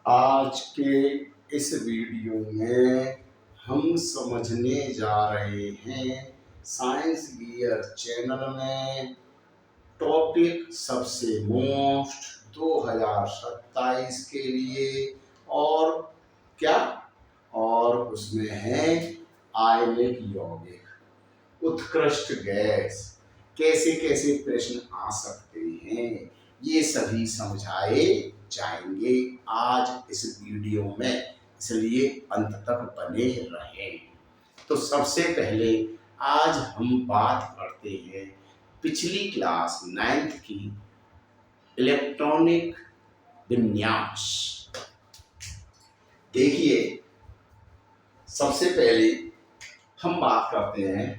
आज के इस वीडियो में हम समझने जा रहे हैं साइंस गियर चैनल में टॉपिक सबसे मोस्ट 2027 के लिए और क्या और उसमें है आयनिक यौगिक उत्कृष्ट गैस कैसे कैसे प्रश्न आ सकते हैं ये सभी समझाए जाएंगे आज इस वीडियो में, इसलिए अंत तक बने रहें। तो सबसे पहले आज हम बात करते हैं पिछली क्लास 9th की इलेक्ट्रॉनिक विन्यास। देखिए, सबसे पहले हम बात करते हैं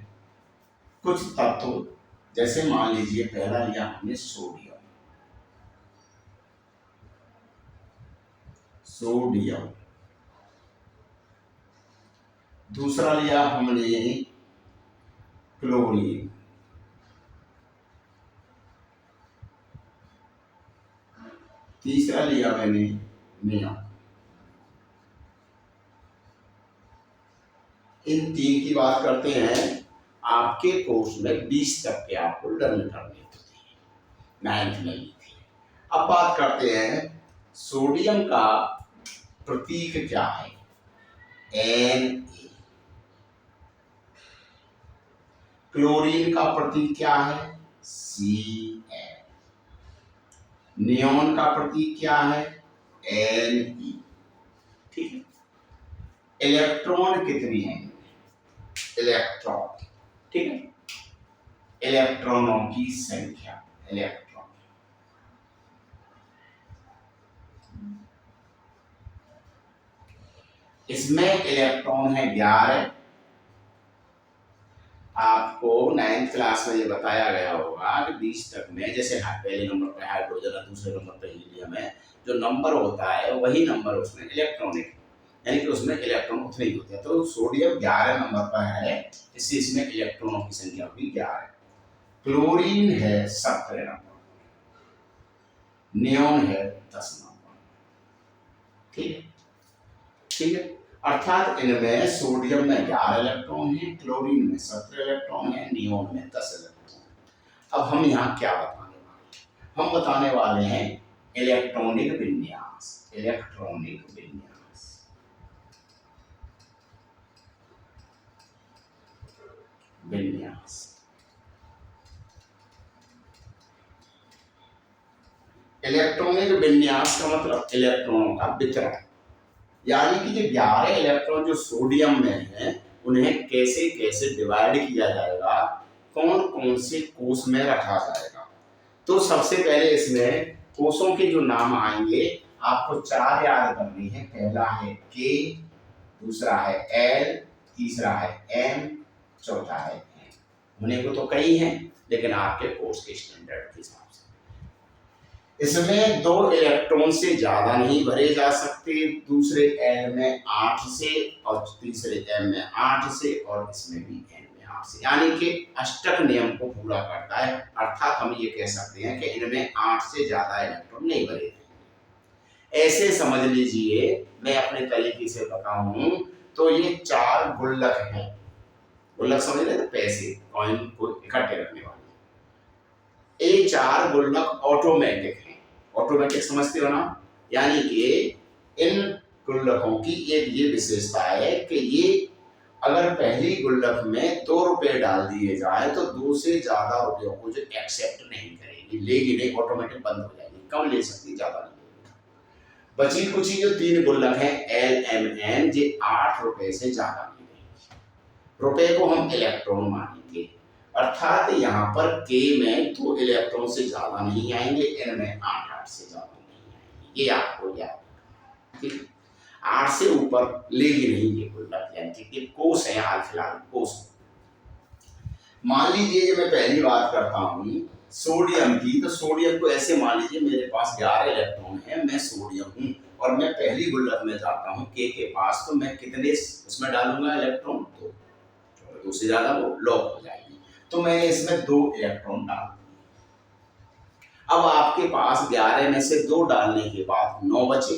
कुछ तत्व, जैसे मान लीजिए पहला लिया हमने सोडियम। दूसरा लिया हमने क्लोरीन। तीसरा लिया मैंने नियॉन। इन तीन की बात करते हैं। आपके कोर्स में 20 तक के आपको लर्न करने होते हैं, 9th में ही थी। अब बात करते हैं सोडियम का प्रतीक क्या है, Na। क्लोरीन का प्रतीक क्या है, Cl। नियॉन का प्रतीक क्या है, Ne। ठीक है। इलेक्ट्रॉन कितनी है, इलेक्ट्रॉन, ठीक है, इलेक्ट्रॉनों की संख्या, इलेक्ट्रॉन। इसमें इलेक्ट्रॉन है 11। आपको 9th क्लास में ये बताया गया होगा कि 20 तक में, जैसे पहले नंबर पे हाइड्रोजन है, दूसरे नंबर पे हीलियम है, जो नंबर होता है वही नंबर उसमें इलेक्ट्रॉनिक, यानी कि उसमें इलेक्ट्रॉन उतने ही होते हैं। तो सोडियम 11 नंबर पर है, इसलिए इसमें इलेक्ट्रॉनों की संख्या भी 11। क्लोरीन है 17 नंबर, नियॉन है 10 नंबर। ठीक है, ठीक है। अर्थात इनमें सोडियम में 11 इलेक्ट्रॉन है, क्लोरीन में 17 इलेक्ट्रॉन है, नियॉन में 10 इलेक्ट्रॉन। अब हम यहाँ क्या बताने वाले हैं, हम बताने वाले हैं इलेक्ट्रॉनिक विन्यास। इलेक्ट्रॉनिक विन्यास, विन्यास। इलेक्ट्रॉनिक विन्यास का मतलब इलेक्ट्रॉनों का वितरण, यानी कि जो 11 इलेक्ट्रॉन जो सोडियम में हैं उन्हें कैसे कैसे डिवाइड किया जाएगा, कौन कौन से कोष में रखा जाएगा। तो सबसे पहले इसमें कोषों के जो नाम आएंगे आपको 4 याद करनी है। पहला है के, दूसरा है एल, तीसरा है एम, चौथा है एन। होने को तो कई हैं, लेकिन आपके कोर्स के स्टैंडर्ड के हिसाब से इसमें 2 इलेक्ट्रॉन से ज्यादा नहीं भरे जा सकते। दूसरे एल में 8 से और तीसरे एम में 8 से और इसमें भी एन में 8 से, यानी कि अष्टक नियम को पूरा करता है। अर्थात हम ये कह सकते हैं कि इनमें 8 से ज्यादा इलेक्ट्रॉन नहीं भरे जाएंगे। ऐसे समझ लीजिए, मैं अपने तरीके से बताऊं तो ये 4 गुल्लक हैं। गुल्लक समझ रहे, पैसे, कॉइन को इकट्ठे रखने वाले। ये 4 गुल्लक ऑटोमेटिक है। ऑटोमेटिक समझते हो ना, यानी कि इन गुल्लकों की एक ये विशेषता है कि ये अगर पहली गुल्लक में 2 रुपए डाल दिए जाए तो 2 से ज्यादा रुपयों को जो एक्सेप्ट नहीं करेगी, लेगी नहीं, ऑटोमेटिक बंद हो जाएगी। कम ले सकती, ज्यादा नहीं। बची कुछ जो 3 गुल्लक हैं एल एम एन, ये 8 रुपए से ज्यादा नहीं लेगी। रुपए को हम इलेक्ट्रॉन मानेंगे, अर्थात यहाँ पर के में 2 इलेक्ट्रॉन से ज्यादा नहीं आएंगे, इनमें 8 से ज्यादा नहीं आएंगे। ये आपको याद, ठीक है। 8 से ऊपर लेगी नहीं ये गुल्लक, यानी कि कोष है हाल फिलहाल कोष। मान लीजिए मैं पहली बात करता हूँ सोडियम की, तो सोडियम को ऐसे मान लीजिए मेरे पास 11 इलेक्ट्रॉन है, मैं सोडियम हूँ और मैं पहली गुल्लक में जाता हूँ के पास, तो मैं कितने उसमें डालूंगा इलेक्ट्रॉन, 2। 2 से ज्यादा वो लॉक हो जाएगी, तो मैंने इसमें 2 इलेक्ट्रॉन डाल। अब आपके पास 11 में से 2 डालने के बाद 9 बचे।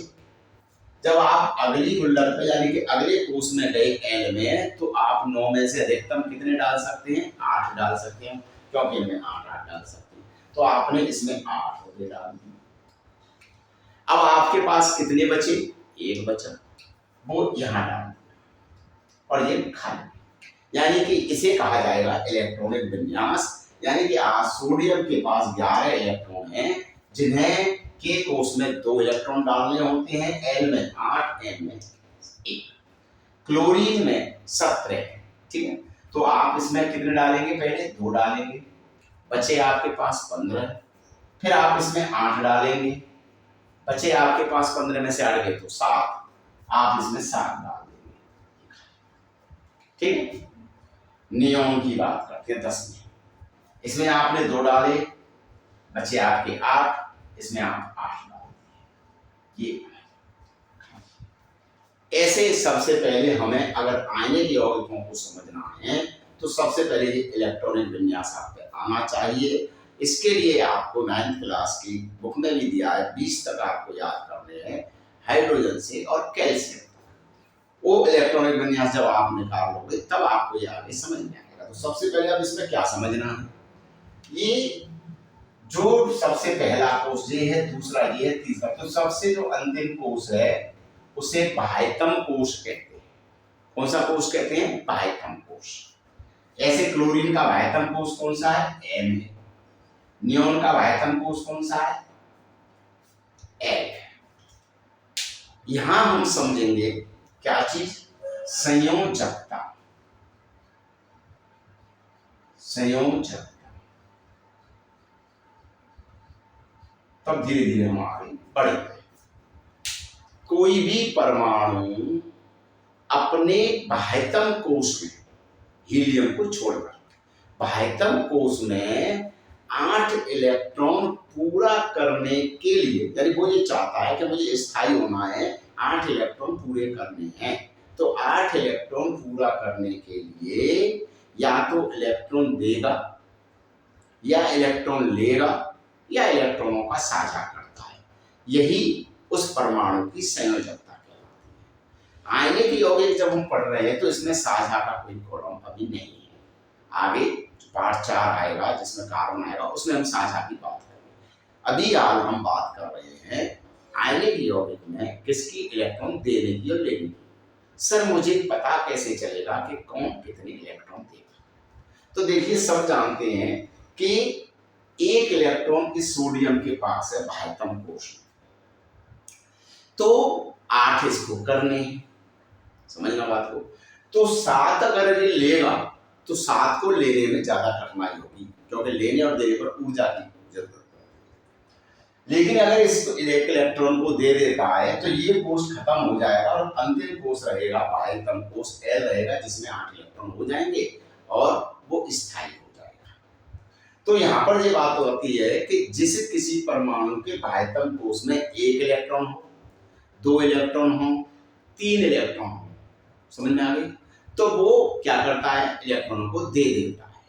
जब आप अगली गुल्लक पे यानी कि अगले कोष में गए एल में, तो आप 9 में से अधिकतम कितने डाल सकते हैं? 8 डाल सकते हैं, क्योंकि इनमें 8 डाल सकते हैं। तो आपने इसमें 8 रुपये डाल दिए। अब आपके पास कितने बचे? 1 बचा, वो यहाँ डाल दिया और ये खाली। यानी कि इसे कहा जाएगा इलेक्ट्रॉनिक विन्यास। यानी कि आज सोडियम के पास 11 इलेक्ट्रॉन हैं, जिन्हें के कोष में 2 इलेक्ट्रॉन डालने होते हैं, एल में 8, एम में 1। क्लोरीन में 17 है, ठीक है। तो आप इसमें कितने डालेंगे? पहले 2 डालेंगे, बचे आपके पास 15। फिर आप इसमें 8 डालेंगे, बचे आपके पास 15 में से 8 गए तो 7, आप इसमें 7 डाल देंगे, ठीक है। नियॉन की बात करते हैं 10 में, इसमें आपने 2 डाले, बचे आपके 8, इसमें आप 8 डाल दिए। ये ऐसे सबसे पहले हमें अगर आयनिक यौगिकों को समझना है तो सबसे पहले ये इलेक्ट्रॉनिक विन्यास आपको आना चाहिए। इसके लिए आपको 9th क्लास की बुक में भी दिया है, 20 तक आपको याद करने हैं, हाइड्रोजन से और कैल्शियम। वो इलेक्ट्रॉनिक विन्यास जब आप निकाल लोगे तब आपको ये आगे समझ में आएगा। तो सबसे पहले अब इसमें क्या समझना है, ये जो सबसे पहला कोष ये है, दूसरा ये है, तीसरा, तो सबसे जो अंतिम कोष है उसे बाह्यतम कोष कहते हैं। कौन सा कोष कहते हैं? बाह्यतम कोष। ऐसे क्लोरीन का बाह्यतम कोष कौन सा है? एम है। नियोन का बाह्यतम कोष कौन सा है? एल है। यहां हम समझेंगे क्या चीज? संयोजकता। संयोजकता, तब धीरे धीरे हम आगे बढ़ेंगे। कोई भी परमाणु अपने बाह्यतम कोष में हीलियम को छोड़कर बाह्यतम कोष में 8 इलेक्ट्रॉन पूरा करने के लिए, यानी वो ये चाहता है कि मुझे स्थायी होना है, 8 इलेक्ट्रॉन पूरे करने हैं, तो 8 इलेक्ट्रॉन पूरा करने के लिए या तो इलेक्ट्रॉन देगा या इलेक्ट्रॉन लेगा या इलेक्ट्रॉनों का साझा करता है। यही उस परमाणु की संयोजकता कहलाती है। आयनिक यौगिक जब हम पढ़ रहे हैं तो इसमें साझा का कोई कॉलम अभी नहीं है। आगे पार्ट 4 आएगा जिसमें कार्बन आएगा, उसमें हम साझा की बात करेंगे। अभी आज हम बात कर रहे हैं आयनिक यौगिक में किसकी इलेक्ट्रॉन देने की और लेने की। सर मुझे पता कैसे चलेगा कि कौन कितने इलेक्ट्रॉन देगा? तो देखिए, सब जानते हैं कि 1 इलेक्ट्रॉन इस सोडियम के पास है बाह्यतम कोष, तो 8 इसको करने हैं, समझना बात को। तो 7 अगर ये लेगा तो 7 को लेने में ज्यादा कठिनाई होगी, क्योंकि लेने और देने पर ऊर्जा की जरूरत है। लेकिन अगर इस इलेक्ट्रॉन को दे देता है तो ये कोष खत्म हो जाएगा और अंतिम कोष रहेगा बाह्यतम कोष एल रहेगा, जिसमें 8 इलेक्ट्रॉन हो जाएंगे और वो स्थायी हो जाएगा। तो यहाँ पर ये बात होती है कि जिस किसी परमाणु के बाह्यतम कोष में 1 इलेक्ट्रॉन हो, 2 इलेक्ट्रॉन हो, 3 इलेक्ट्रॉन हो, समझ में आ गई, तो वो क्या करता है? इलेक्ट्रॉनों को दे देता है।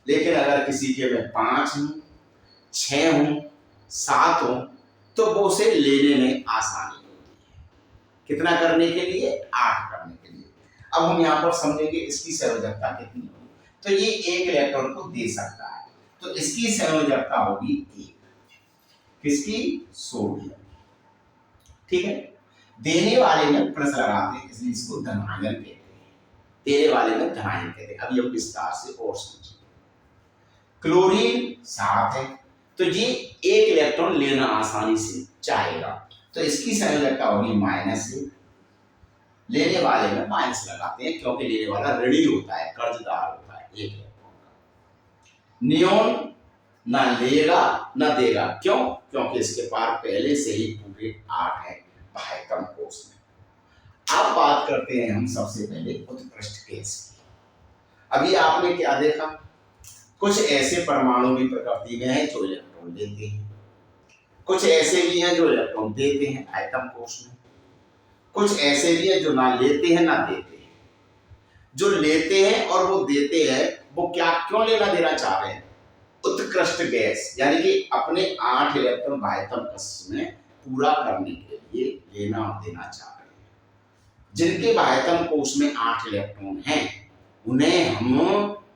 लेकिन अगर किसी के में 5 हो, 6 हो, 7 हो, तो वो उसे लेने में आसानी होती है। कितना करने के लिए? 8 करने के लिए। अब हम यहाँ पर समझेंगे इसकी संयोजकता कितनी होगी। तो ये 1 इलेक्ट्रॉन को दे सकता है, तो इसकी संयोजकता होगी 1। किसकी? सोडियम, ठीक है। देने वाले में प्लस लगाते हैं, इसलिए इसको धनायन कहते हैं। देने वाले में धनायन कहते हैं। अभी हम विस्तार से और समझेंगे। क्लोरीन 7 है, तो ये 1 इलेक्ट्रॉन लेना आसानी से चाहेगा, तो इसकी संयोजकता होगी -1। लेने वाले में माइनस लगाते हैं, क्योंकि लेने वाला ऋणी होता है, कर्जदार होता है 1 इलेक्ट्रॉन का। नियोन ना लेगा ना देगा, क्यों? क्योंकि इसके पास पहले से ही पूरे 8 है बाह्यतम कोष में। अब बात करते हैं हम सबसे पहले उत्कृष्ट गैस की। अभी आपने क्या देखा? कुछ ऐसे परमाणु भी प्रकृति में है जो इलेक्ट्रॉन लेते हैं, कुछ ऐसे भी हैं जो इलेक्ट्रॉन देते हैं बाह्यतम कोष में, कुछ ऐसे भी हैं जो ना लेते हैं ना देते हैं। जो लेते हैं और वो देते हैं, वो क्या क्यों लेना देना चाह रहे हैं? उत्कृष्ट गैस, यानी कि अपने 8 इलेक्ट्रॉन बाह्यतम कोष में पूरा करने के लिए लेना देना चाह रहे हैं। जिनके बाह्यतम कोश में 8 इलेक्ट्रॉन हैं उन्हें हम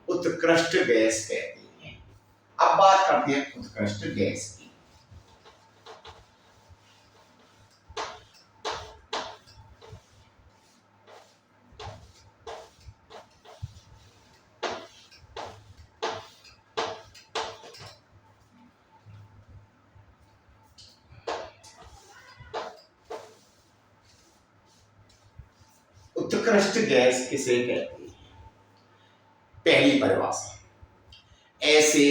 उत्कृष्ट गैस कहते हैं। अब बात करते हैं उत्कृष्ट गैस की। उत्कृष्ट गैस किसे कहते हैं? पहली परिभाषा, ऐसे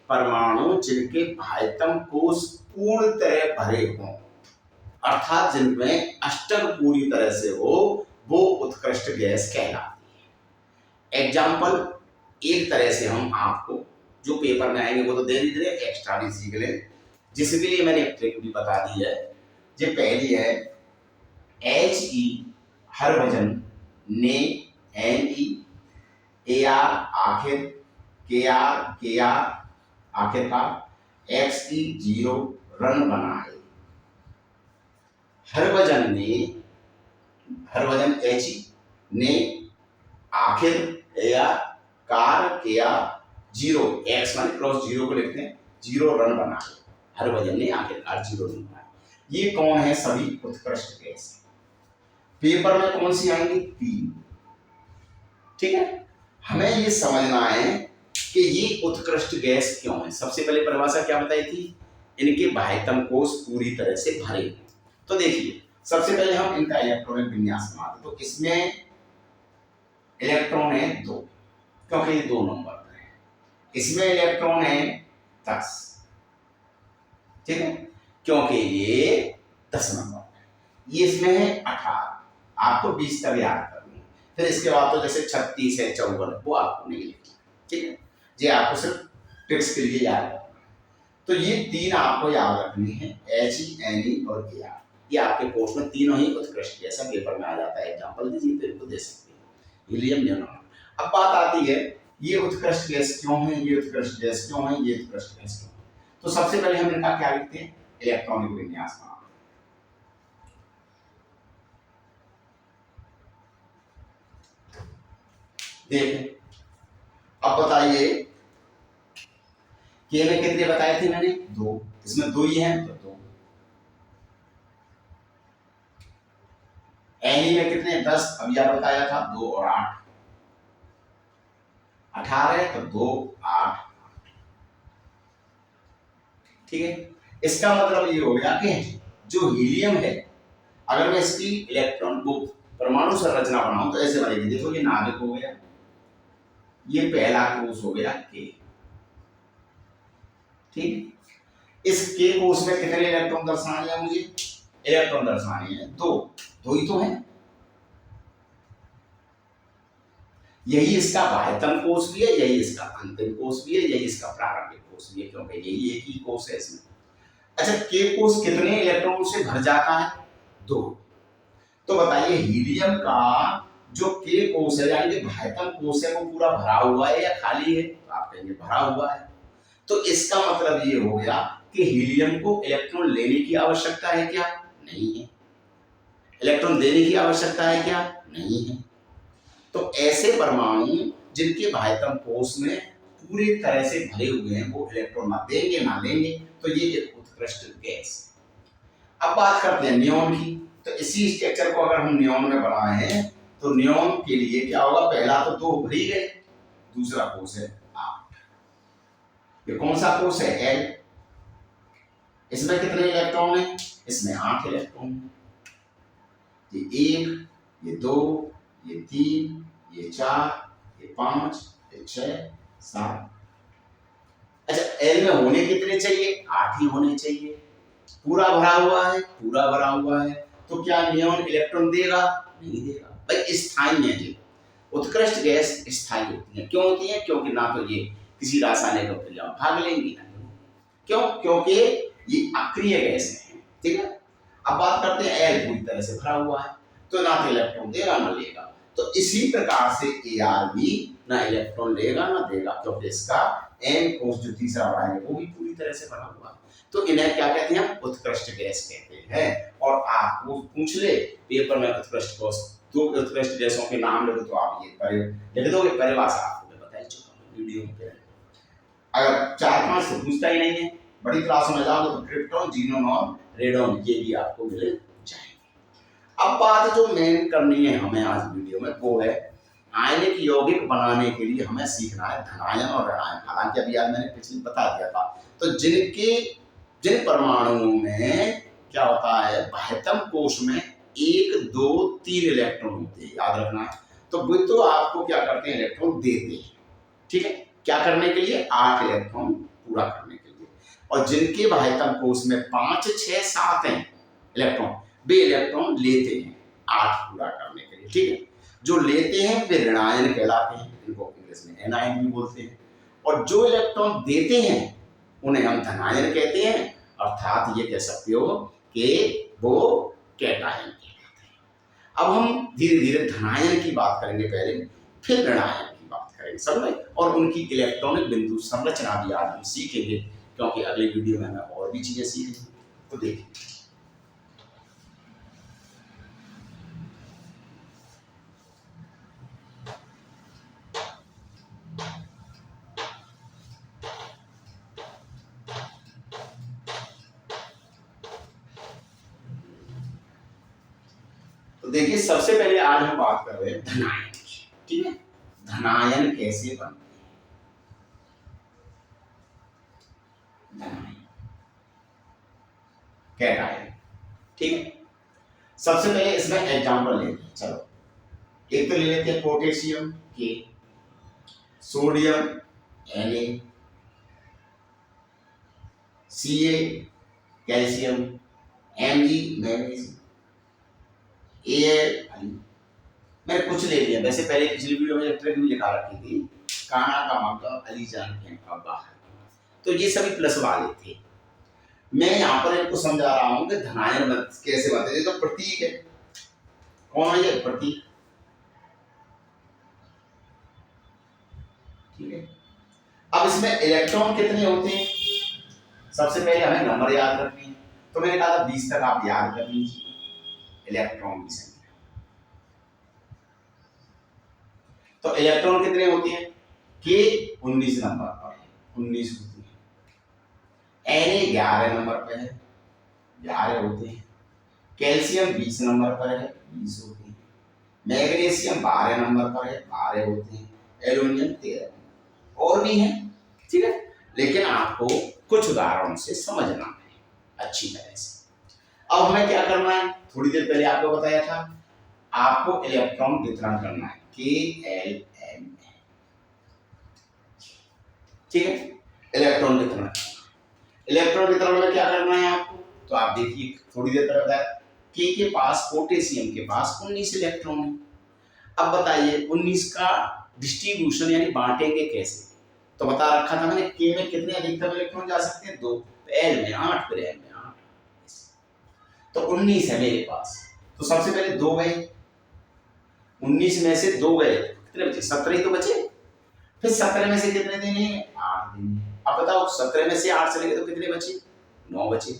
परमाणु जिनके बाह्यतम कोश पूर्ण तरह भरे हों, अर्थात जिनमें अष्टक पूरी तरह से हो, वो उत्कृष्ट गैस कहलाती है। एग्जाम्पल एक तरह से हम आपको जो पेपर में आएंगे वो तो दे दीजिए, एक्स्ट्रा भी सीख लें, जिसके लिए मैंने एक ट्रिक भी बता दी है। जो पहली है HE हरभजन ने NE AR आखिर KR आखिरकार XE 0 रन बनाए। हरभजन HE ने आखिर AR कार KR 0 X माने क्रॉस 0 को लिखते हैं 0 रन बनाए। हरभजन ने आखिरकार 0 रन बनाए। ये कौन है? सभी उत्कृष्ट गैस। पेपर में कौन सी आएंगी? 3। ठीक है, हमें ये समझना है कि ये उत्कृष्ट गैस क्यों है। सबसे पहले परिभाषा क्या बताई थी? इनके बाह्यतम कोश पूरी तरह से भरे। तो देखिए, सबसे पहले हम इनका इलेक्ट्रॉनिक विन्यास बनाते। तो इसमें इलेक्ट्रॉन है 2, क्योंकि ये 2 नंबर पर है। इसमें इलेक्ट्रॉन है 10, ठीक है, क्योंकि ये 10 नंबर है। ये इसमें है 18, आपको 20 तक याद करनी है। फिर इसके बाद तो जैसे 36 है, 54 वो आपको नहीं लिखना, ठीक है, ये आपको सिर्फ ट्रिक्स के लिए याद रखना है। तो ये 3 आपको याद रखनी है, HE NE और KR। ये आपके कोर्स में तीनों ही उत्कृष्ट गैस पेपर में आ जाता है। एग्जाम्पल दीजिए तो इनको दे सकते हैं। Helium, neon. अब बात आती है ये उत्कृष्ट गैस क्यों है, ये उत्कृष्ट गैस क्यों है, ये उत्कृष्ट गैस क्यों है। तो सबसे पहले हम इनका क्या लिखते हैं? इलेक्ट्रॉनिक विन्यास। देखें, अब बताइए के में कितने बताए थे मैंने? 2, इसमें 2 ही हैं तो 2। NE में कितने? 10, अब यह बताया था 2 और 8, 18 तो 2 8, ठीक है। इसका मतलब ये हो गया कि जो हीलियम है, अगर मैं इसकी इलेक्ट्रॉन बुक परमाणु संरचना बनाऊं तो ऐसे बनेगी। देखो ये नाभिक हो गया, ये पहला कोश हो गया के, ठीक। इस के कोश में कितने इलेक्ट्रॉन दर्शाने हैं मुझे? इलेक्ट्रॉन दर्शाने हैं 2, 2 ही तो है। यही इसका बाह्यतम कोश भी है, यही इसका अंतिम कोश भी है, यही इसका प्रारंभिक कोश भी है, क्योंकि यही एक ही कोश है इसमें। अच्छा, के कोश कितने इलेक्ट्रॉन से भर जाता है? 2। तो बताइए हीलियम का जो के कोश है यानी कि बाह्यतम कोश है वो पूरा भरा हुआ है या खाली है? तो आप कहेंगे भरा हुआ है। तो इसका मतलब ये हो गया कि हीलियम को इलेक्ट्रॉन लेने की आवश्यकता है क्या? नहीं है। इलेक्ट्रॉन देने की आवश्यकता है क्या? नहीं है। तो ऐसे परमाणु जिनके बाह्यतम कोश में पूरी तरह से भरे हुए हैं वो इलेक्ट्रॉन ना देंगे ना लेंगे, तो ये एक उत्कृष्ट गैस है। अब बात करते हैं नियोन की। तो इसी स्ट्रक्चर को अगर हम नियोन में बनाए हैं तो नियोन के लिए क्या होगा? पहला तो 2 भर ही गए, दूसरा कोश है 8। ये कौन सा कोश है? L। इसमें कितने इलेक्ट्रॉन है? इसमें 8 इलेक्ट्रॉन है। ये 1, ये 2, ये 3, ये 4, ये 5, ये 6, 7। अच्छा, L में होने कितने चाहिए? 8 ही होने चाहिए। पूरा भरा हुआ है, पूरा भरा हुआ है, तो क्या नियोन इलेक्ट्रॉन देगा? नहीं देगा। भाई स्थायी है ये। उत्कृष्ट गैस स्थायी होती है। क्यों होती है? क्योंकि ना तो ये किसी रासायनिक प्रक्रिया में भाग लेंगी ना। क्यों? क्योंकि ये अक्रिय गैस है, ठीक है। अब बात करते हैं L पूरी तरह से भरा हुआ है, तो ना तो इलेक्ट्रॉन देगा ना लेगा। तो इसी प्रकार से AR भी ना इलेक्ट्रॉन लेगा ना देगा, क्योंकि इसका N कोश जो तीसरा वाला है वो भी पूरी तरह से भरा हुआ है। तो इन्हें क्या कहते हैं? उत्कृष्ट गैस कहते हैं। और आपको पूछ ले पेपर में उत्कृष्ट कोश दो उत्कृष्ट देशों के नाम लिखो तो आप ये लिख दोगे, परिभाषा आपको मैं बता ही चुका हूँ वीडियो में पहले। अगर 4-5 से पूछता ही नहीं है, बड़ी क्लासों में जाओगे तो क्रिप्टॉन, जीनोम और रेडॉन ये भी आपको मिल जाएंगे। अब बात जो मेन करनी है हमें आज वीडियो में वो है आयनिक यौगिक बनाने के लिए हमें सीखना है धनायन और ऋणायन। हालांकि अभी आज मैंने पिछले बता दिया था। तो जिन परमाणुओं में क्या होता है, बाह्यतम कोश में 1, 2, 3 इलेक्ट्रॉन होते हैं, याद रखना है। तो वो तो आपको क्या करते हैं, इलेक्ट्रॉन देते हैं, ठीक है। क्या करने के लिए, 8 इलेक्ट्रॉन पूरा करने के लिए। और जिनके बाह्यतम कोश में 5, 6, 7 हैं इलेक्ट्रॉन, वे इलेक्ट्रॉन लेते हैं 8 पूरा करने के लिए, ठीक है। जो लेते हैं वे ऋणायन कहलाते हैं, इनको इंग्लिश में एनायन भी बोलते हैं। और जो इलेक्ट्रॉन देते हैं उन्हें हम धनायन कहते हैं, अर्थात ये कह सकते हो कि वो कैटायन कहलाते हैं। अब हम धीरे धीरे धनायन की बात करेंगे पहले, फिर ऋणायन की बात करेंगे, समझ। और उनकी इलेक्ट्रॉनिक बिंदु संरचना भी आज हम सीखेंगे, क्योंकि अगले वीडियो में हमें और भी चीजें सीखेंगे। तो देखिए देखिए सबसे पहले आज हम बात कर रहे हैं धनायन की, ठीक है। धनायन कैसे बनते हैं, कैटायन, ठीक है। सबसे पहले इसमें एग्जांपल लेते हैं, चलो एक तो ले लेते हैं पोटेशियम के, sodium Na, Ca calcium, Mg magnesium, Al मैंने कुछ ले लिया। वैसे पहले पिछली वीडियो में ट्रिक भी लिखा रखी थी, काना का मतलब अली जान के बाहर, तो ये सभी प्लस वाले थे। मैं यहाँ पर इनको समझा रहा हूँ कि धनायन कैसे बनते हैं। तो प्रतीक है, कौन है ये प्रतीक, ठीक है। अब इसमें इलेक्ट्रॉन कितने होते हैं, सबसे पहले हमें नंबर याद रखनी है। तो मैंने कहा था 20 तक आप याद कर लीजिए इलेक्ट्रॉन की संख्या। तो इलेक्ट्रॉन कितने होते हैं, के 19 नंबर पर है, 19 होती है। Na 11 नंबर पर है, 11 होते हैं। कैल्शियम 20 नंबर पर है, 20 होते हैं। मैग्नीशियम 12 नंबर पर है, 12 होते हैं। एल्यूमिनियम 13, और भी हैं, ठीक है। लेकिन आपको कुछ उदाहरणों से समझना है अच्छी तरह से। अब हमें क्या करना है, थोड़ी देर पहले आपको बताया था, आपको इलेक्ट्रॉन वितरण करना है, KLM, ठीक है। इलेक्ट्रॉन वितरण, इलेक्ट्रॉन वितरण में क्या करना है आपको, तो आप देखिए थोड़ी देर पहले बताया, के पास, पोटेशियम के पास 19 इलेक्ट्रॉन है। अब बताइए 19 का डिस्ट्रीब्यूशन यानी बांटेंगे कैसे। तो बता रखा था मैंने, के में कितने अधिकतम इलेक्ट्रॉन जा सकते हैं, 2, एल में 8, फिर एम में 8, तो 19 है मेरे पास। तो सबसे पहले 2 गए, 19 में से 2 गए, कितने बचे, 17 ही तो बचे। फिर 17 में से कितने देने हैं, 8 देने। अब बताओ 17 में से 8 चले गए तो कितने बचे, 9 बचे।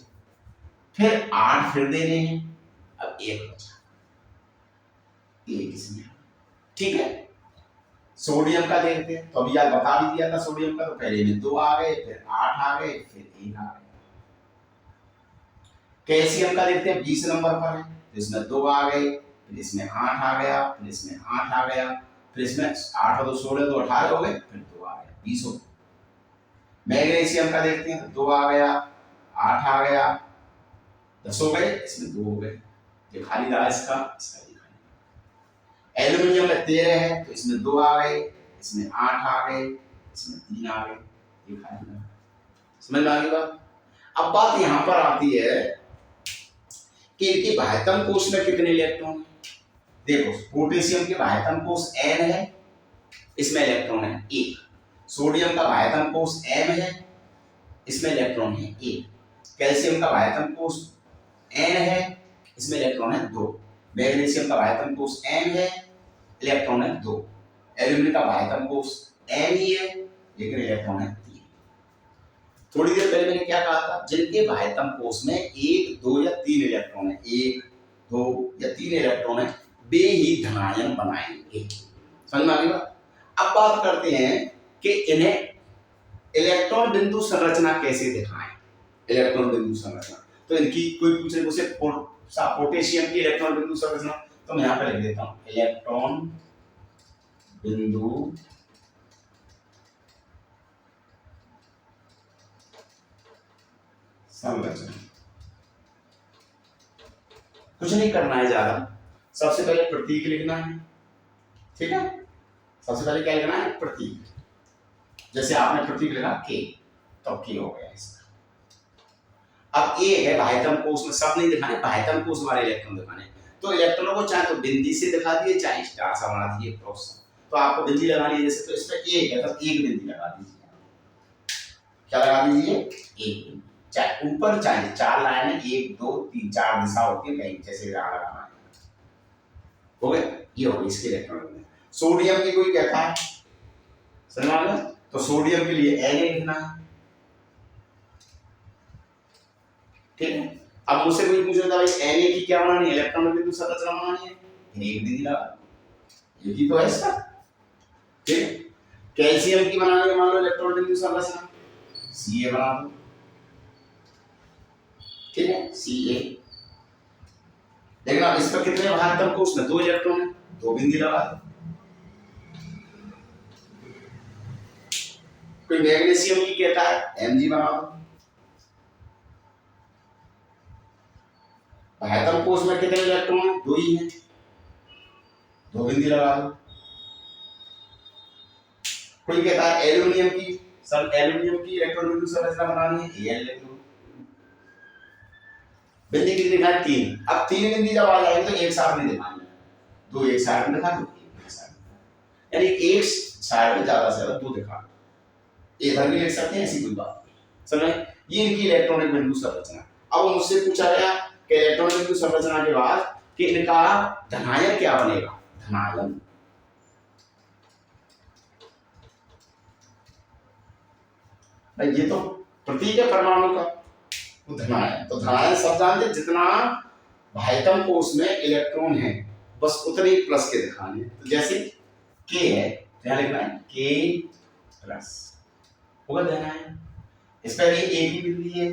फिर 8 फिर देने हैं, अब 1 बचा, 1 इसमें, ठीक है। सोडियम का देखते हैं, तो अभी यार बता भी दिया था सोडियम का, तो पहले में 2 आ गए, फिर 8 आ गए, फिर 1 आ गए। कैल्शियम का देखते हैं, 20 नंबर पर है, तो इसमें 2 आ गए, फिर इसमें 8 आ गया, फिर इसमें 8 आ गया, फिर इसमें 8 और 2 16 तो 18 हो गए, फिर 2 आ गया, 20 हो गए। मैग्नीशियम का देखते हैं, तो 2 आ गया, 8 आ गया, 10 हो गए, इसमें 2 हो गए, ये खाली रहा इसका खाली। एल्यूमिनियम में 13 है, तो इसमें 2 आ गए, इसमें 8 आ गए, इसमें 3 आ गए, ये खाली रहा। समझ में आ गई बात। अब बात यहां पर आती है कि इनकी बाह्यतम कोश में कितने इलेक्ट्रॉन है। देखो पोटेशियम के बाह्यतम कोश N है, इसमें इलेक्ट्रॉन है 1। सोडियम का बाह्यतम कोश M है, इसमें इलेक्ट्रॉन है 1। कैल्शियम का बाह्यतम कोश N है, इसमें इलेक्ट्रॉन है 2। मैग्नीशियम का बाह्यतम कोश M है, इलेक्ट्रॉन है 2। एल्यूमिनियम का बाह्यतम कोश M ही है, लेकिन इलेक्ट्रॉन है 3। थोड़ी देर पहले मैंने क्या कहा था, जिनके बाह्यतम कोष में 1, 2 या 3 इलेक्ट्रॉन है, 1, 2 या 3 इलेक्ट्रॉन है, वे ही धनायन बनाएंगे। समझ में आ गई बात। अब बात करते हैं कि इन्हें इलेक्ट्रॉन बिंदु संरचना कैसे दिखाएं। इलेक्ट्रॉन बिंदु संरचना, तो इनकी कोई पूछे मुझसे पोटेशियम की इलेक्ट्रॉन बिंदु संरचना, तो मैं यहाँ पे लिख देता हूँ इलेक्ट्रॉन बिंदु संरचना। कुछ नहीं करना है ज्यादा, सबसे पहले प्रतीक लिखना है, ठीक है। सबसे पहले क्या लिखना है, प्रतीक। जैसे आपने प्रतीक लिखा के, तो के हो गया इसका। अब ए है बाह्यतम कोष में, सब नहीं दिखाने, बाह्यतम कोष वाले इलेक्ट्रॉन दिखाने। तो इलेक्ट्रॉनों को चाहे तो बिंदी से दिखा दिए, चाहे स्टार सा बना दिए क्रॉस। तो आपको बिंदी लगानी है जैसे, तो इसमें एक है तो एक बिंदी लगा दीजिए। क्या लगा दीजिए, एक बिंदी। चाहे ऊपर चाहे 4 लाइन है, 1, 2, 3, 4 दिशा होती है, कहीं जैसे लगाना है। हो गया, ये हो गई इसके इलेक्ट्रॉन। सोडियम की कोई कहता है, समझ में आ गया। तो सोडियम के लिए Na लिखना है, ठीक है। अब मुझसे कोई पूछ रहा था भाई Na की क्या बनानी है, इलेक्ट्रॉन बिंदु संरचना बनानी है, एक बिंदी लगा, ये की तो है इसका, ठीक है। कैल्शियम की बनानी है, मान लो इलेक्ट्रॉन बिंदु संरचना, Ca बना दो, ठीक है, Ca। देखना इस पर कितने बाह्यतम कोष में 2 इलेक्ट्रॉन है, 2 बिंदी लगा दो। कोई मैग्नीशियम की कहता है, Mg बना दो। बाह्यतम कोष में कितने इलेक्ट्रॉन है, 2 ही है, 2 बिंदी लगा दो। कोई कहता है एल्यूमिनियम की, सर एल्यूमिनियम की इलेक्ट्रॉन बिंदु संरचना बनानी है, Al लिख दो। बिंदी कितनी दिखाई, 3। अब 3 बिंदी जब आ जाएगी तो एक साथ नहीं दिखानी, 2 एक साइड में दिखा दो, एक साइड में, यानी एक साइड में ज्यादा से ज्यादा 2 दिखा, इधर भी लिख सकते हैं, ऐसी कोई बात नहीं। समझे, ये इनकी इलेक्ट्रॉनिक बिंदु संरचना। अब मुझसे पूछा गया कि इलेक्ट्रॉनिक बिंदु संरचना के बाद कि इनका धनायन क्या बनेगा, धनायन। ये तो प्रतीक है परमाणु का, तो धनायन। तो धनायन सब जानते, जितना बाह्यतम कोष में इलेक्ट्रॉन है बस उतने ही प्लस के दिखाने। तो जैसे के है, क्या लिखना है, के प्लस होगा धनायन। इस पर एक ही बिंदी है,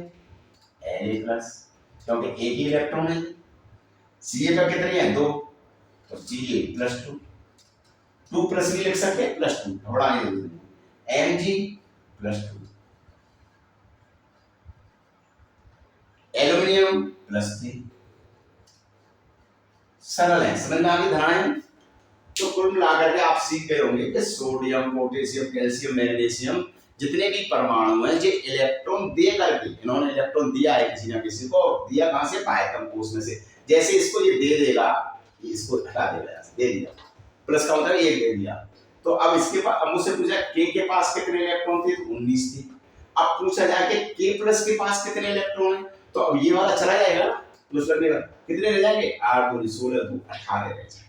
Na प्लस, क्योंकि एक ही इलेक्ट्रॉन है। Ca पर कितने हैं, 2, तो Ca प्लस 2, 2 प्लस भी लिख सकते हैं, प्लस 2 घबराने की जरूरत नहीं, Mg प्लस 2, एल्यूमिनियम प्लस 3। सरल है, समझ में आ गई धनायन। तो कुल मिलाकर के आप सीख गए होंगे कि सोडियम, पोटेशियम, कैल्शियम, मैग्नीशियम जितने भी परमाणु हैं, जो इलेक्ट्रॉन दे करके, इन्होंने इलेक्ट्रॉन दिया है किसी ना किसी को, दिया कहां से, बाह्यतम कोष में से। जैसे इसको ये दे देगा, इसको हटा देगा, दे दिया, प्लस का मतलब 1 दे दिया। तो अब इसके पास, अब मुझसे पूछा के पास कितने इलेक्ट्रॉन थे, तो 19 थे। अब पूछा जाए कि के प्लस के पास कितने इलेक्ट्रॉन है, तो अब ये वाला चला जाएगा ना, प्लस लगेगा, कितने रह जाएंगे, 8 दूनी 16, 2 18 रह जाएंगे।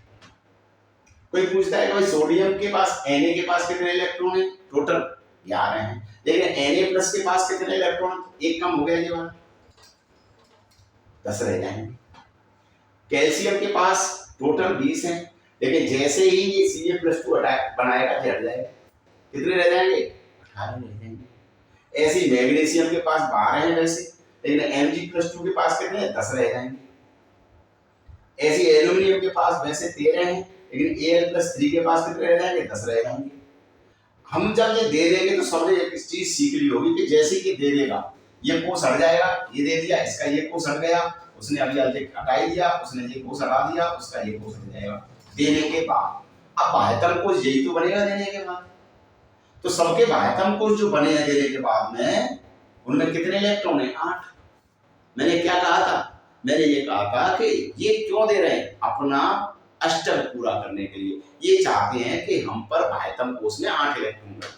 कोई पूछता है कि भाई सोडियम के पास, Na के पास कितने इलेक्ट्रॉन है, टोटल 11 हैं, लेकिन Na प्लस के पास कितने इलेक्ट्रॉन, एक कम हो गया, ये वाला 10 रह जाएंगे। कैल्शियम के पास टोटल 20 हैं, लेकिन जैसे ही ये Ca+2 बनाएगा, हट जाएगा, कितने रह जाएंगे, 18 रह जाएंगे। ऐसे मैग्नीशियम के पास 12 हैं वैसे, लेकिन Mg+2 के पास कितने हैं, 10 रह जाएंगे। ऐसे एल्यूमिनियम के पास वैसे 13 हैं, लेकिन Al+3 के पास कितने रह जाएंगे, 10 रह जाएंगे। हम जब ये दे देंगे तो सबने एक चीज सीख ली होगी कि जैसे ही दे देगा, ये कोष हट जाएगा, ये दे दिया, इसका ये कोष हट गया, उसने अभी हटाई दिया, उसने ये कोष हटा दिया, उसका ये कोष हट जाएगा देने के बाद। अब बाह्यतम कोष यही तो बनेगा देने के बाद। तो सबके बाह्यतम कोष जो बने हैं देने के बाद में, उनमें कितने इलेक्ट्रॉन है, 8। मैंने क्या कहा था, मैंने ये कहा था कि ये क्यों दे रहे हैं, अपना अष्टक पूरा करने के लिए। ये चाहते हैं कि हम पर बाह्यतम कोष में 8 इलेक्ट्रॉन रहे,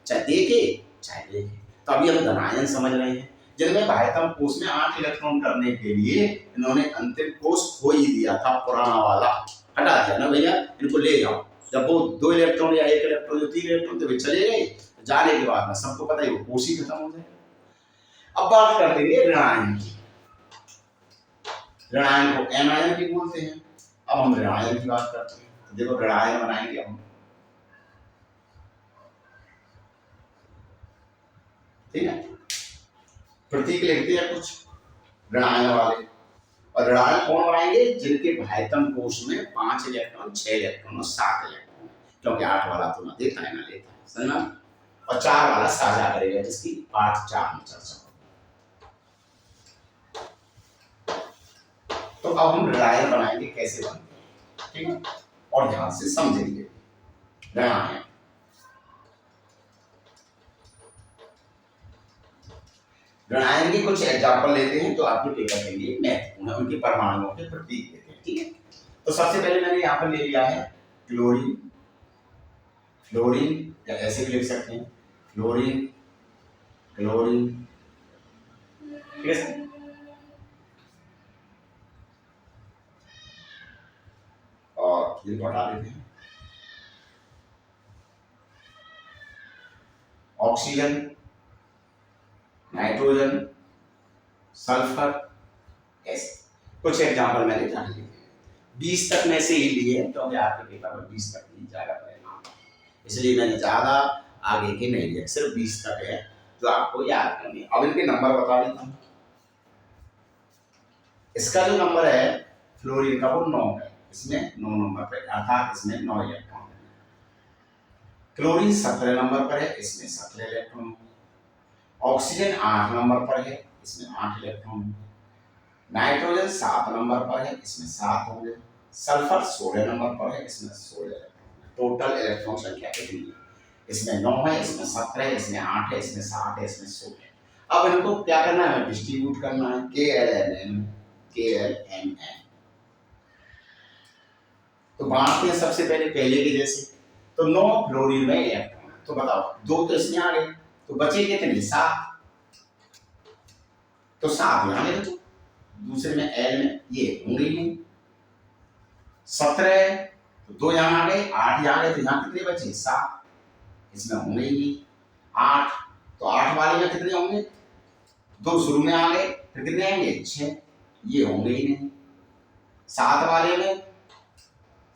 चाहे देखे चाहे देखे। तो अभी हम धनायन समझ रहे हैं, जिनमें बाह्यतम कोष में 8 इलेक्ट्रॉन करने के लिए इन्होंने अंतिम कोष खो ही दिया था, पुराना वाला हटा दिया ना भैया, इनको ले जाओ। जब वो 2 इलेक्ट्रॉन या 1 इलेक्ट्रॉन जो 3 इलेक्ट्रॉन थे वे चले गए, जाने के बाद में सबको पता है वो कोष ही खत्म हो जाएगा। अब बात करते हैं ऋणायन की। ऋणायन को एनायन भी बोलते हैं। अब हम ऋणायन की बात करते हैं। तो देखो ऋणायन बनाएंगे हम, ठीक है। प्रतीक लिखते हैं कुछ ऋणायन वाले। और ऋणायन कौन बनाएंगे? जिनके भाइतम कोश में 5 इलेक्ट्रॉन, 6 इलेक्ट्रॉन और 7 इलेक्ट्रॉन, क्योंकि 8 वाला तो ना देता है ना लेता है, समझ में। और 4 वाला साझा करेगा, जिसकी पार्ट 4 में चर्चा होगी। तो अब हम ऋणायन बनाएंगे, कैसे बनते हैं, ठीक है, और ध्यान से समझेंगे ऋणायन। ऋणायन के कुछ एग्जाम्पल लेते हैं जो आपके पेपर के लिए महत्वपूर्ण है, उनके परमाणुओं के प्रतीक लेते हैं, ठीक है। तो सबसे पहले मैंने यहाँ पर ले लिया है क्लोरीन। फ्लोरीन या ऐसे भी लिख सकते हैं, फ्लोरीन, क्लोरीन, ठीक है। और ये हटा देते हैं, ऑक्सीजन, नाइट्रोजन, सल्फर, ऐसे कुछ एग्जाम्पल मैंने जान लिए। 20 तक में से ही लिए, क्योंकि आपके पेपर में 20 तक ही ज्यादा पड़ेगा, इसलिए मैंने ज्यादा आगे के नहीं लिए, सिर्फ 20 तक है जो आपको याद करनी है। अब इनके नंबर बता देता हूँ। इसका जो नंबर है फ्लोरीन का वो 9 है, इसमें 9 नंबर पर, अर्थात इसमें 9 इलेक्ट्रॉन है। क्लोरीन 17 नंबर पर है, इसमें 17 इलेक्ट्रॉन। ऑक्सीजन 8 नंबर पर है, इसमें 8 इलेक्ट्रॉन। नाइट्रोजन 7 नंबर पर है, इसमें 7 होंगे। सल्फर 16 नंबर पर है, इसमें 16 इलेक्ट्रॉन। टोटल इलेक्ट्रॉन संख्या कितनी है? इसमें 9 है, इसमें 17 है, इसमें 8 है, इसमें 7 है, इसमें 16 है। अब इनको क्या करना है? डिस्ट्रीब्यूट करना है, KLMN, KLMN। तो बांटते हैं सबसे पहले के जैसे। तो 9 फ्लोरीन में इलेक्ट्रॉन, तो बताओ 2 तो इसमें आ गए, तो बचे कितने? 7। तो 7 यहाँ ले लो, दूसरे में L में ये होंगे ही नहीं। 17 तो 2 यहाँ आ गए, 8 यहाँ गए, तो यहाँ कितने बचे? 7, इसमें होंगे ही नहीं। 8 तो 8 वाले में कितने होंगे? 2 शुरू में आ गए, फिर कितने आएंगे? 6, ये होंगे ही नहीं। 7 वाले में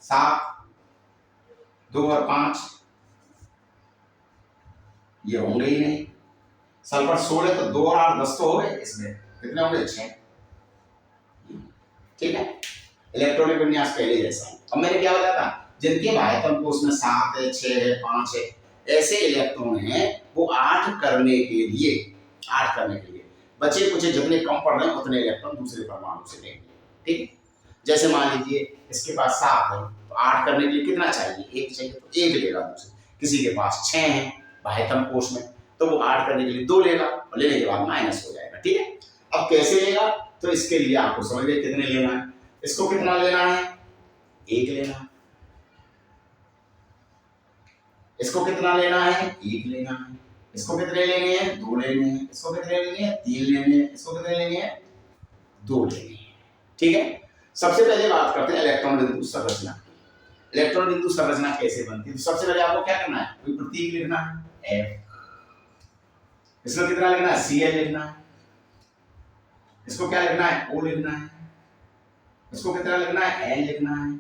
7, 2 और 5, ये होंगे ही नहीं। सल्फर 16 तो 2 और 8 10 तो हो गए, इसमें कितने होंगे? 6, ठीक है। इलेक्ट्रॉनिक विन्यास पहले जैसा है। अब मैंने क्या बताया था? जिनके भाइतम कोश में 7 है, 6 है, 5 है, ऐसे इलेक्ट्रॉन हैं वो 8 करने के लिए बचे कुछ जितने कम पड़ रहे हैं उतने इलेक्ट्रॉन दूसरे परमाणु से लेंगे, ठीक है। जैसे मान लीजिए इसके पास 7 है, तो 8 करने के लिए कितना चाहिए? 1 चाहिए, तो 1 लेगा दूसरे। किसी के पास 6 है भाइतम कोश में, तो वो 8 करने के लिए 2 लेगा, और लेने के बाद माइनस हो जाएगा, ठीक है। अब कैसे लेगा? तो इसके लिए आपको समझ गए कितने लेना है। इसको कितना लेना है? 1 लेना है। इसको कितना लेना है? 1 लेना है। इसको कितने लेने हैं? 2 लेने हैं। इसको कितने लेने हैं? 3 लेने हैं। इसको कितने लेने हैं? 2 लेने हैं, ठीक है। सबसे पहले बात करते हैं इलेक्ट्रॉन बिंदु संरचना की। इलेक्ट्रॉन बिंदु संरचना कैसे बनती है? तो सबसे पहले आपको क्या करना है? कोई प्रतीक लिखना है, F। इसमें कितना लिखना है? Cl लिखना है। इसको क्या लिखना है? O लिखना है। इसको कितना लिखना है? N लिखना है।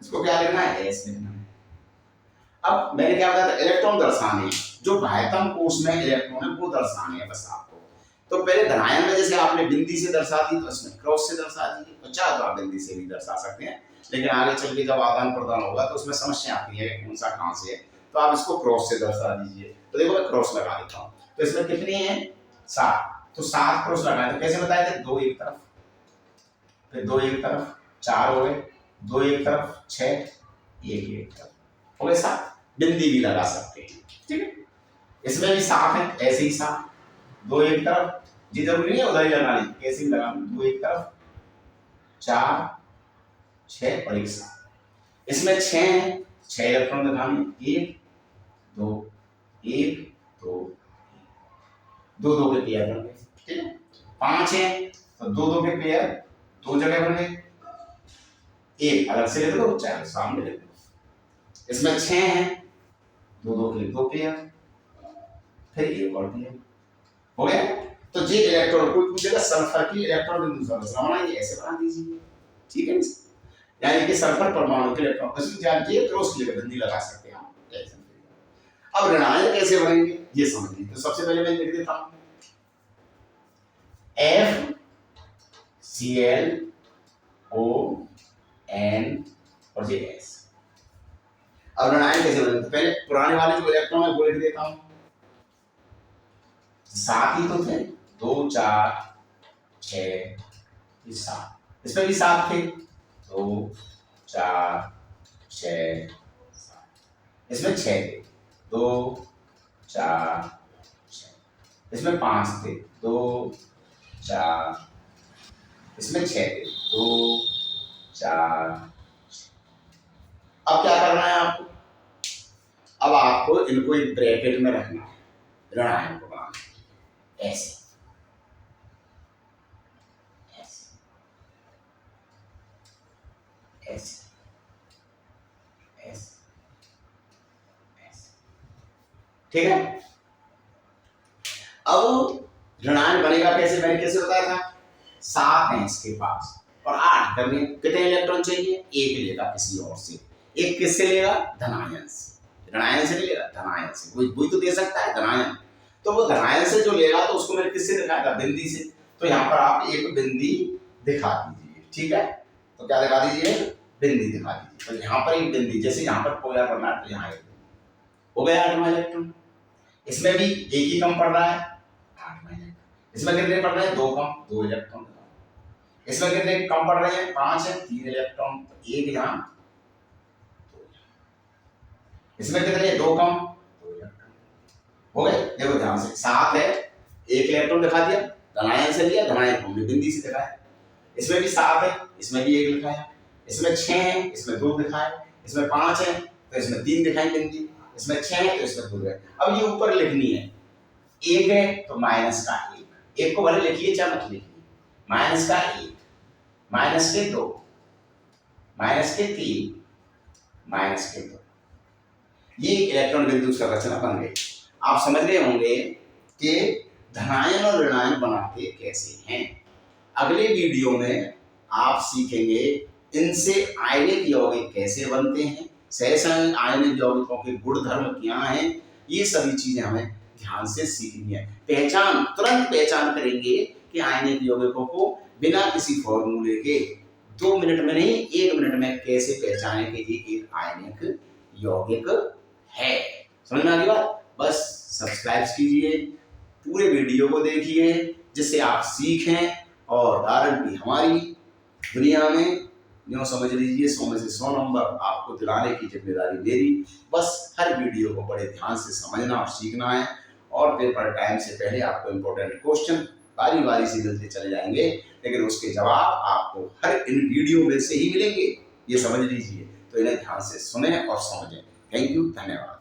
इसको क्या लिखना है? S लिखना है। अब मैंने क्या बताया था? इलेक्ट्रॉन दर्शाने, जो भाइतम कोश में इलेक्ट्रॉन है वो दर्शाने हैं बस आपको। तो पहले धनायन में जैसे आपने बिंदी से दर्शा दी, तो इसमें क्रॉस से दर्शा दीजिए, तो चाहे तो आप बिंदी से भी दर्शा सकते हैं, लेकिन आगे चल के जब आदान प्रदान होगा तो उसमें समस्या आती है कौन सा कहाँ से है, तो आप इसको क्रॉस से दर्शा दीजिए। तो देखो मैं क्रॉस लगा देता हूँ, तो इसमें कितनी है? 7, तो 7 क्रॉस लगाए, तो कैसे बताए थे? 2 एक तरफ, फिर 2 एक तरफ, 4 हो गए, 2 एक तरफ, 6, 1 एक तरफ, हो गए 7। बिंदी भी लगा सकते हैं, ठीक है। इसमें भी 7 है, ऐसे ही 7, 2 एक तरफ, जी जरूरी नहीं है उधर ही लगानी, कैसे भी लगाना, 2 एक तरफ, 4, 6 और 1 7। इसमें 6 है, 6 इलेक्ट्रॉन दिखाने, 1 2 1 2 2 2 के पेयर बन गए, ठीक है। 5 है तो 2 2 के पेयर 2 जगह बन गए, एक अलग से लिख दो, चाहे सामने लिख दो। इसमें 6 है, 2 2 के 2 पेयर, फिर एक और पेयर, हो गया। तो ये इलेक्ट्रॉन कोई पूछेगा सल्फर की इलेक्ट्रॉन बिंदु संरचना बनाइए, ऐसे बना दीजिए, ठीक है। यानी कि सल्फर परमाणु के इलेक्ट्रॉन उसमें जानिए क्रॉस की बिंदी लगा सकते हैं हम। अब ऋणायन कैसे बनेंगे ये समझिए। तो सबसे पहले मैं लिख देता हूं FClOn और JS। अब ऋणायन कैसे बनेंगे, तो पहले पुराने वाले जो इलेक्ट्रॉन है वो लिख देता हूं, 7 ही तो थे, 2 4 6 7, इसमें भी 7 थे, 2 4 6 7, इसमें 6 थे, 2 4 6, इसमें 5 थे, 2 4, इसमें 6 थे, 2 4 6। अब क्या करना है आपको, अब आपको इनको एक ब्रैकेट में रखना है, ऋणायन को बनाना ऐसे ऐसे ऐसे ऐसे ऐसे, ठीक है। अब ऋणायन बनेगा कैसे, मैंने कैसे बताया था, 7 है इसके पास और 8 करने कितने इलेक्ट्रॉन चाहिए, एक लेगा किसी और से, एक किससे लेगा, धनायन से, ऋणायन से नहीं लेगा, धनायन से, वही तो दे सकता है धनायन। तो वो धनायन से जो लेगा तो उसको मैंने किससे दिखाया था, बिंदी से। तो यहाँ पर आप एक बिंदी दिखा दीजिए, ठीक है। तो क्या दिखा दीजिए, बिंदी दिखा दीजिए। तो यहाँ पर एक बिंदी, जैसे यहाँ पर पोलर बनना है तो यहाँ एक हो गया 8वां इलेक्ट्रॉन। इसमें भी एक ही कम पड़ रहा है, 8वां इलेक्ट्रॉन। इसमें कितने पड़ रहे हैं, 2 कम, 2 इलेक्ट्रॉन। इसमें कितने कम पड़ रहे हैं, 5 है, 3 इलेक्ट्रॉन, तो एक यहाँ, इसमें कितने 2 कम, 2 इलेक्ट्रॉन हो गए। देखो ध्यान से, 7 है, एक इलेक्ट्रॉन दिखा दिया, धनायन से लिया, धनायन हमने बिंदी से दिखाया। इसमें भी 7 है, इसमें भी 1 लिखाया। इसमें 6 है, इसमें 2 दिखाए। इसमें 5 है तो इसमें 3 दिखाई बिंदी। इसमें 6 है तो इसमें 2 है। अब ये ऊपर लिखनी है, 1 है तो माइनस का 1, 1 को भले लिखिए चाहे मत लिखिए, माइनस का 1, माइनस के 2, माइनस के 3, माइनस के 2। ये इलेक्ट्रॉन बिंदु संरचना बन गई। आप समझ गए होंगे कि धनायन और ऋणायन बनाते कैसे हैं। अगले वीडियो में आप सीखेंगे इनसे आयनिक यौगिक कैसे बनते हैं, सहसंयोजक आयनिक यौगिकों के गुणधर्म क्या हैं, ये सभी चीजें हमें ध्यान से सीखनी है। तुरंत पहचान करेंगे कि आयनिक यौगिकों को बिना किसी फॉर्मूले के 2 मिनट में नहीं 1 मिनट में कैसे पहचाने कि ये एक आयनिक यौगिक है। समझ में आ गई बात। बस सब्सक्राइब कीजिए, पूरे वीडियो को देखिए जिससे आप सीखें और गारंटी हमारी दुनिया में यूँ समझ लीजिए 100 में से 100 नंबर आपको दिलाने की जिम्मेदारी मेरी। बस हर वीडियो को बड़े ध्यान से समझना और सीखना है और पेपर टाइम से पहले आपको इम्पोर्टेंट क्वेश्चन बारी बारी से मिलते चले जाएंगे, लेकिन उसके जवाब आपको हर इन वीडियो में से ही मिलेंगे, ये समझ लीजिए। तो इन्हें ध्यान से सुने और समझें। थैंक यू, धन्यवाद।